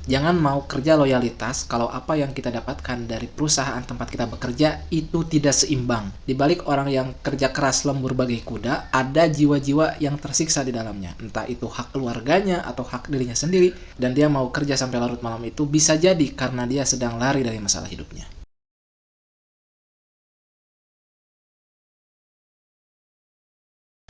Jangan mau kerja loyalitas kalau apa yang kita dapatkan dari perusahaan tempat kita bekerja itu tidak seimbang. Di balik orang yang kerja keras lembur bagai kuda, ada jiwa-jiwa yang tersiksa di dalamnya. Entah itu hak keluarganya atau hak dirinya sendiri, dan dia mau kerja sampai larut malam itu bisa jadi karena dia sedang lari dari masalah hidupnya.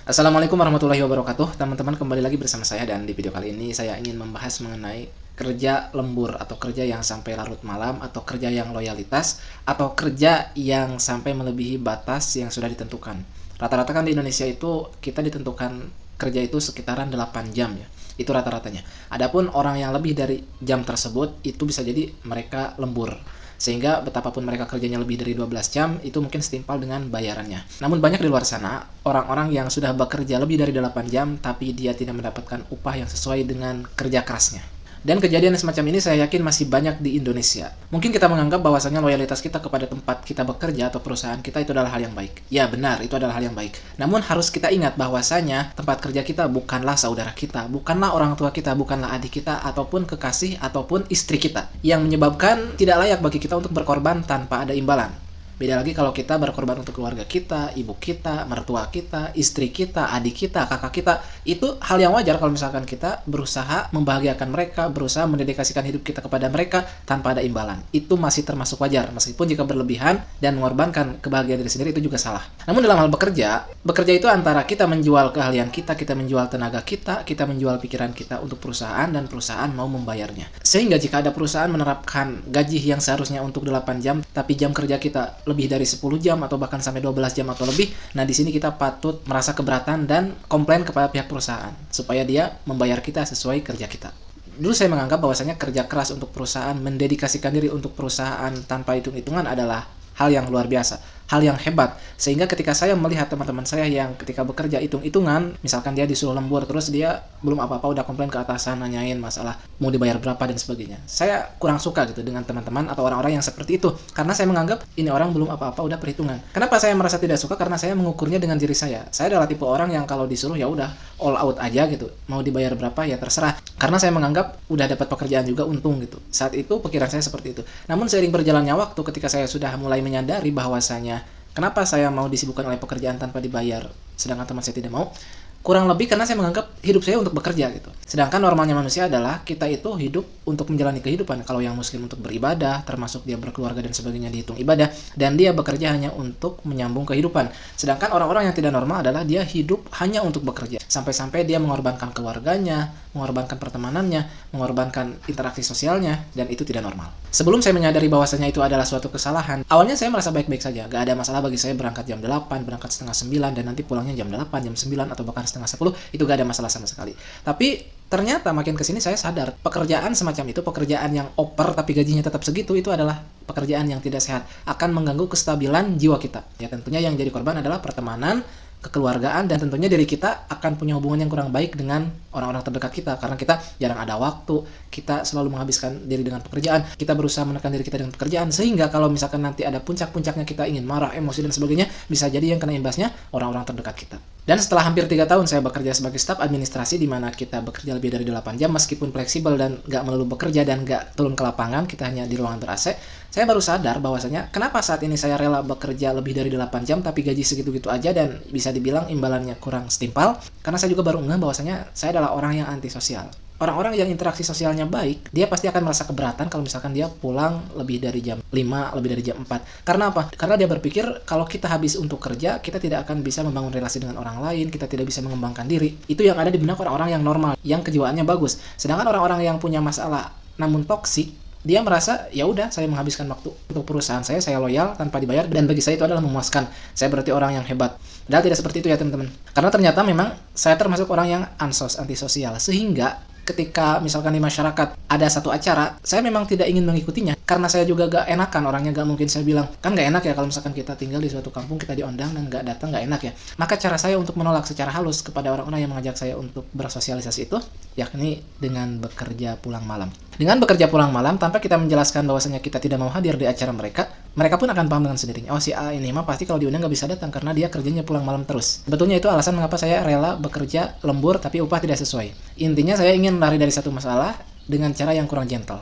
Assalamualaikum warahmatullahi wabarakatuh. Teman-teman, kembali lagi bersama saya, dan di video kali ini saya ingin membahas mengenai kerja lembur atau kerja yang sampai larut malam, atau kerja yang loyalitas, atau kerja yang sampai melebihi batas yang sudah ditentukan. Rata-rata kan di Indonesia itu kita ditentukan kerja itu sekitaran 8 jam ya. Itu rata-ratanya. Adapun orang yang lebih dari jam tersebut itu bisa jadi mereka lembur. Sehingga betapapun mereka kerjanya lebih dari 12 jam, itu mungkin setimpal dengan bayarannya. Namun banyak di luar sana, orang-orang yang sudah bekerja lebih dari 8 jam, tapi dia tidak mendapatkan upah yang sesuai dengan kerja kerasnya. Dan kejadian semacam ini saya yakin masih banyak di Indonesia. Mungkin kita menganggap bahwasanya loyalitas kita kepada tempat kita bekerja atau perusahaan kita itu adalah hal yang baik. Ya benar, itu adalah hal yang baik. Namun harus kita ingat bahwasanya tempat kerja kita bukanlah saudara kita, bukanlah orang tua kita, bukanlah adik kita, ataupun kekasih, ataupun istri kita. Yang menyebabkan tidak layak bagi kita untuk berkorban tanpa ada imbalan. Beda lagi kalau kita berkorban untuk keluarga kita, ibu kita, mertua kita, istri kita, adik kita, kakak kita. Itu hal yang wajar kalau misalkan kita berusaha membahagiakan mereka, berusaha mendedikasikan hidup kita kepada mereka tanpa ada imbalan. Itu masih termasuk wajar, meskipun jika berlebihan dan mengorbankan kebahagiaan diri sendiri itu juga salah. Namun dalam hal bekerja itu antara kita menjual keahlian kita menjual tenaga kita menjual pikiran kita untuk perusahaan, dan perusahaan mau membayarnya. Sehingga jika ada perusahaan menerapkan gaji yang seharusnya untuk 8 jam, tapi jam kerja kita lebih dari 10 jam atau bahkan sampai 12 jam atau lebih, nah di sini kita patut merasa keberatan dan komplain kepada pihak perusahaan supaya dia membayar kita sesuai kerja kita. Dulu saya menganggap bahwasanya kerja keras untuk perusahaan, mendedikasikan diri untuk perusahaan tanpa hitung-hitungan adalah hal yang luar biasa, hal yang hebat. Sehingga ketika saya melihat teman-teman saya yang ketika bekerja hitung-hitungan, misalkan dia disuruh lembur, terus dia belum apa-apa udah komplain ke atasan, nanyain masalah mau dibayar berapa dan sebagainya. Saya kurang suka gitu dengan teman-teman atau orang-orang yang seperti itu, karena saya menganggap ini orang belum apa-apa udah perhitungan. Kenapa saya merasa tidak suka? Karena saya mengukurnya dengan diri saya. Saya adalah tipe orang yang kalau disuruh ya udah all out aja gitu, mau dibayar berapa ya terserah. Karena saya menganggap udah dapat pekerjaan juga untung gitu. Saat itu pikiran saya seperti itu. Namun seiring berjalannya waktu, ketika saya sudah mulai menyadari bahwasanya kenapa saya mau disibukkan oleh pekerjaan tanpa dibayar, sedangkan teman saya tidak mau, kurang lebih karena saya menganggap hidup saya untuk bekerja gitu. Sedangkan normalnya manusia adalah kita itu hidup untuk menjalani kehidupan. Kalau yang muslim untuk beribadah, termasuk dia berkeluarga dan sebagainya dihitung ibadah, dan dia bekerja hanya untuk menyambung kehidupan. Sedangkan orang-orang yang tidak normal adalah dia hidup hanya untuk bekerja. Sampai-sampai dia mengorbankan keluarganya, mengorbankan pertemanannya, mengorbankan interaksi sosialnya, dan itu tidak normal. Sebelum saya menyadari bahwasanya itu adalah suatu kesalahan, awalnya saya merasa baik-baik saja. Gak ada masalah bagi saya berangkat jam 8, berangkat setengah 9, dan nanti pulangnya jam 8, jam 9, atau bahkan setengah 10, itu gak ada masalah sama sekali. Tapi ternyata makin kesini saya sadar, pekerjaan semacam itu, pekerjaan yang oper tapi gajinya tetap segitu, itu adalah pekerjaan yang tidak sehat, akan mengganggu kestabilan jiwa kita. Ya tentunya yang jadi korban adalah pertemanan, kekeluargaan, dan tentunya diri kita akan punya hubungan yang kurang baik dengan orang-orang terdekat kita, karena kita jarang ada waktu, kita selalu menghabiskan diri dengan pekerjaan, kita berusaha menekan diri kita dengan pekerjaan, sehingga kalau misalkan nanti ada puncak-puncaknya kita ingin marah, emosi, dan sebagainya, bisa jadi yang kena imbasnya orang-orang terdekat kita. Dan setelah hampir 3 tahun saya bekerja sebagai staf administrasi, di mana kita bekerja lebih dari 8 jam, meskipun fleksibel dan gak melulu bekerja dan gak turun ke lapangan, kita hanya di ruangan ber-AC, saya baru sadar bahwasanya kenapa saat ini saya rela bekerja lebih dari 8 jam tapi gaji segitu-gitu aja dan bisa dibilang imbalannya kurang setimpal. Karena saya juga baru ngeh bahwasanya saya adalah orang yang antisosial. Orang-orang yang interaksi sosialnya baik, dia pasti akan merasa keberatan kalau misalkan dia pulang lebih dari jam 5, lebih dari jam 4. Karena apa? Karena dia berpikir kalau kita habis untuk kerja, kita tidak akan bisa membangun relasi dengan orang lain, kita tidak bisa mengembangkan diri. Itu yang ada di benak orang-orang yang normal, yang kejiwaannya bagus. Sedangkan orang-orang yang punya masalah namun toksik, dia merasa ya udah saya menghabiskan waktu untuk perusahaan saya loyal tanpa dibayar, dan bagi saya itu adalah memuaskan. Saya berarti orang yang hebat. Padahal tidak seperti itu ya teman-teman. Karena ternyata memang saya termasuk orang yang antisosial, sehingga ketika misalkan di masyarakat ada satu acara, saya memang tidak ingin mengikutinya. Karena saya juga gak enakan orangnya, gak mungkin saya bilang, kan gak enak ya kalau misalkan kita tinggal di suatu kampung, kita diundang dan gak datang, gak enak ya. Maka cara saya untuk menolak secara halus kepada orang-orang yang mengajak saya untuk bersosialisasi itu, yakni dengan bekerja pulang malam. Dengan bekerja pulang malam, tanpa kita menjelaskan bahwasanya kita tidak mau hadir di acara mereka, mereka pun akan paham dengan sendirinya. Oh si A ini mah pasti kalau diundang gak bisa datang karena dia kerjanya pulang malam terus. Sebetulnya itu alasan mengapa saya rela bekerja lembur tapi upah tidak sesuai. Intinya saya ingin lari dari satu masalah, dengan cara yang kurang gentle.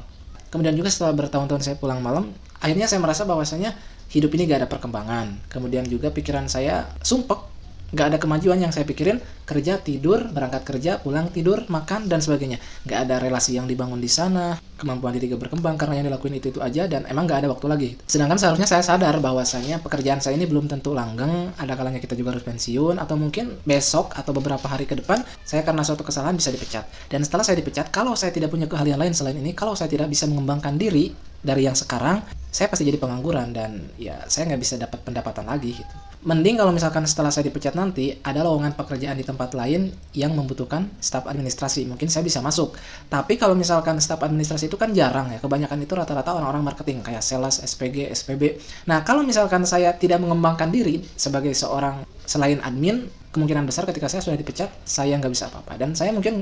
Kemudian juga setelah bertahun-tahun saya pulang malam, akhirnya saya merasa bahwasanya hidup ini gak ada perkembangan. Kemudian juga pikiran saya sumpek, gak ada kemajuan. Yang saya pikirin kerja, tidur, berangkat kerja, pulang, tidur, makan, dan sebagainya. Gak ada relasi yang dibangun di sana, kemampuan diri gak berkembang karena yang dilakuin itu aja, dan emang gak ada waktu lagi. Sedangkan seharusnya saya sadar bahwasanya pekerjaan saya ini belum tentu langgeng, ada kalanya kita juga harus pensiun, atau mungkin besok atau beberapa hari ke depan saya karena suatu kesalahan bisa dipecat. Dan setelah saya dipecat, kalau saya tidak punya keahlian lain selain ini, kalau saya tidak bisa mengembangkan diri dari yang sekarang, saya pasti jadi pengangguran dan ya saya nggak bisa dapat pendapatan lagi gitu. Mending kalau misalkan setelah saya dipecat nanti ada lowongan pekerjaan di tempat lain yang membutuhkan staf administrasi, mungkin saya bisa masuk. Tapi kalau misalkan staf administrasi itu kan jarang ya, kebanyakan itu rata-rata orang-orang marketing kayak sales, SPG, SPB. Nah kalau misalkan saya tidak mengembangkan diri sebagai seorang selain admin, kemungkinan besar ketika saya sudah dipecat saya nggak bisa apa-apa, dan saya mungkin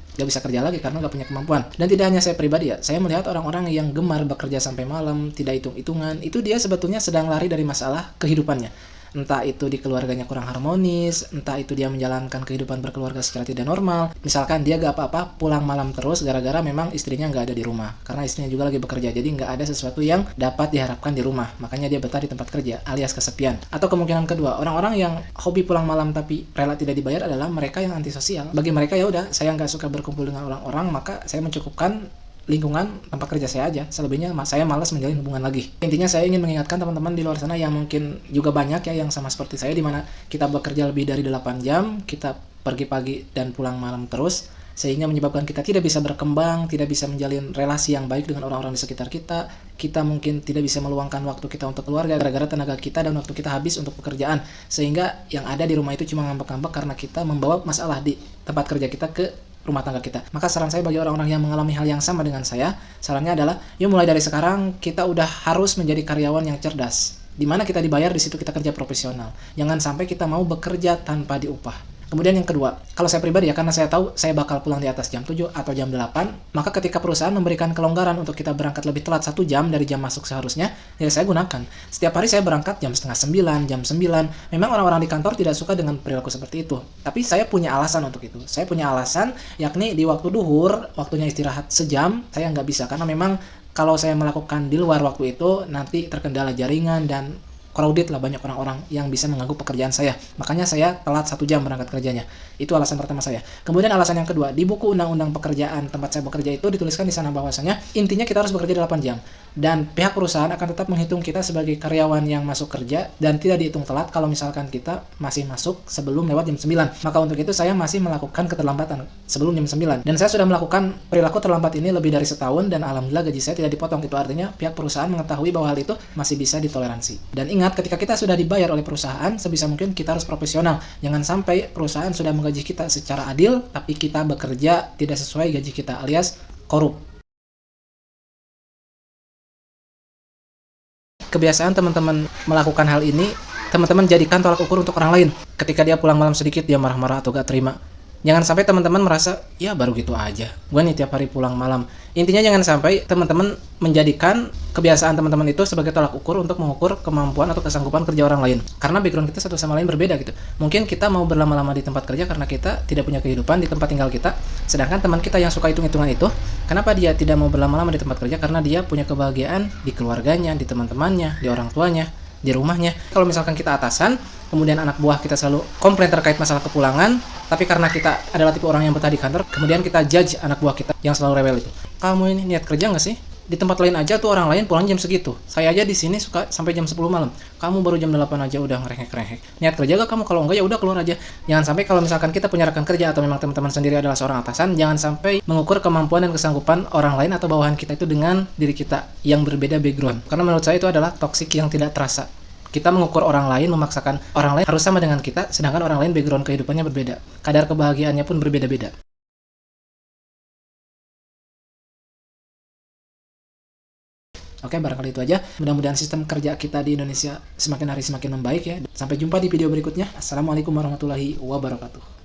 gak bisa kerja lagi karena gak punya kemampuan. Dan tidak hanya saya pribadi ya, saya melihat orang-orang yang gemar bekerja sampai malam, tidak hitung-hitungan, itu dia sebetulnya sedang lari dari masalah kehidupannya. Entah itu di keluarganya kurang harmonis, entah itu dia menjalankan kehidupan berkeluarga secara tidak normal. Misalkan dia gak apa-apa pulang malam terus gara-gara memang istrinya gak ada di rumah, karena istrinya juga lagi bekerja, jadi gak ada sesuatu yang dapat diharapkan di rumah, makanya dia betah di tempat kerja alias kesepian. Atau kemungkinan kedua, orang-orang yang hobi pulang malam tapi rela tidak dibayar adalah mereka yang antisosial. Bagi mereka ya udah, saya gak suka berkumpul dengan orang-orang, maka saya mencukupkan lingkungan tempat kerja saya aja, selebihnya saya malas menjalin hubungan lagi. Intinya saya ingin mengingatkan teman-teman di luar sana yang mungkin juga banyak ya yang sama seperti saya, dimana kita bekerja lebih dari 8 jam, kita pergi pagi dan pulang malam terus, sehingga menyebabkan kita tidak bisa berkembang, tidak bisa menjalin relasi yang baik dengan orang-orang di sekitar kita. Kita mungkin tidak bisa meluangkan waktu kita untuk keluarga gara-gara tenaga kita dan waktu kita habis untuk pekerjaan, sehingga yang ada di rumah itu cuma ngambek-ngambek karena kita membawa masalah di tempat kerja kita ke rumah tangga kita. Maka saran saya bagi orang-orang yang mengalami hal yang sama dengan saya, sarannya adalah yuk mulai dari sekarang kita udah harus menjadi karyawan yang cerdas, dimana kita dibayar, di situ kita kerja profesional. Jangan sampai kita mau bekerja tanpa diupah. Kemudian yang kedua, kalau saya pribadi ya, karena saya tahu saya bakal pulang di atas jam 7 atau jam 8, maka ketika perusahaan memberikan kelonggaran untuk kita berangkat lebih telat 1 jam dari jam masuk seharusnya, ya saya gunakan. Setiap hari saya berangkat jam setengah 9, jam 9. Memang orang-orang di kantor tidak suka dengan perilaku seperti itu, tapi saya punya alasan untuk itu. Saya punya alasan, yakni di waktu duhur, waktunya istirahat sejam, saya nggak bisa, karena memang kalau saya melakukan di luar waktu itu, nanti terkendala jaringan dan crowded lah, banyak orang-orang yang bisa mengganggu pekerjaan saya. Makanya saya telat 1 jam berangkat kerjanya. Itu alasan pertama saya. Kemudian alasan yang kedua, di buku undang-undang pekerjaan tempat saya bekerja itu dituliskan di sana bahwasanya intinya kita harus bekerja 8 jam. Dan pihak perusahaan akan tetap menghitung kita sebagai karyawan yang masuk kerja dan tidak dihitung telat kalau misalkan kita masih masuk sebelum lewat jam 9. Maka untuk itu saya masih melakukan keterlambatan sebelum jam 9. Dan saya sudah melakukan perilaku terlambat ini lebih dari setahun dan alhamdulillah gaji saya tidak dipotong. Itu artinya pihak perusahaan mengetahui bahwa hal itu masih bisa ditoleransi. Dan ingat, ketika kita sudah dibayar oleh perusahaan, sebisa mungkin kita harus profesional. Jangan sampai perusahaan sudah menggaji kita secara adil, tapi kita bekerja tidak sesuai gaji kita, alias korup. Kebiasaan teman-teman melakukan hal ini, teman-teman jadikan tolak ukur untuk orang lain. Ketika dia pulang malam sedikit, dia marah-marah atau gak terima. Jangan sampai teman-teman merasa, ya baru gitu aja, gue nih tiap hari pulang malam. Intinya jangan sampai teman-teman menjadikan kebiasaan teman-teman itu sebagai tolak ukur untuk mengukur kemampuan atau kesanggupan kerja orang lain. Karena background kita satu sama lain berbeda gitu. Mungkin kita mau berlama-lama di tempat kerja karena kita tidak punya kehidupan di tempat tinggal kita. Sedangkan teman kita yang suka hitung-hitungan itu, kenapa dia tidak mau berlama-lama di tempat kerja? Karena dia punya kebahagiaan di keluarganya, di teman-temannya, di orang tuanya, di rumahnya. Kalau misalkan kita atasan, kemudian anak buah kita selalu komplain terkait masalah kepulangan, tapi karena kita adalah tipe orang yang betah di kantor, kemudian kita judge anak buah kita yang selalu rewel itu. Kamu ini niat kerja nggak sih? Di tempat lain aja tuh orang lain pulang jam segitu. Saya aja di sini suka sampai jam 10 malam. Kamu baru jam 8 aja udah ngerengek-rengek. Niat kerja gak kamu? Kalau enggak ya udah keluar aja. Jangan sampai kalau misalkan kita punya rekan kerja atau memang teman-teman sendiri adalah seorang atasan, jangan sampai mengukur kemampuan dan kesanggupan orang lain atau bawahan kita itu dengan diri kita yang berbeda background. Karena menurut saya itu adalah toksik yang tidak terasa. Kita mengukur orang lain, memaksakan orang lain harus sama dengan kita, sedangkan orang lain background kehidupannya berbeda. Kadar kebahagiaannya pun berbeda-beda. Oke, barangkali itu aja. Mudah-mudahan sistem kerja kita di Indonesia semakin hari semakin membaik ya. Sampai jumpa di video berikutnya. Assalamualaikum warahmatullahi wabarakatuh.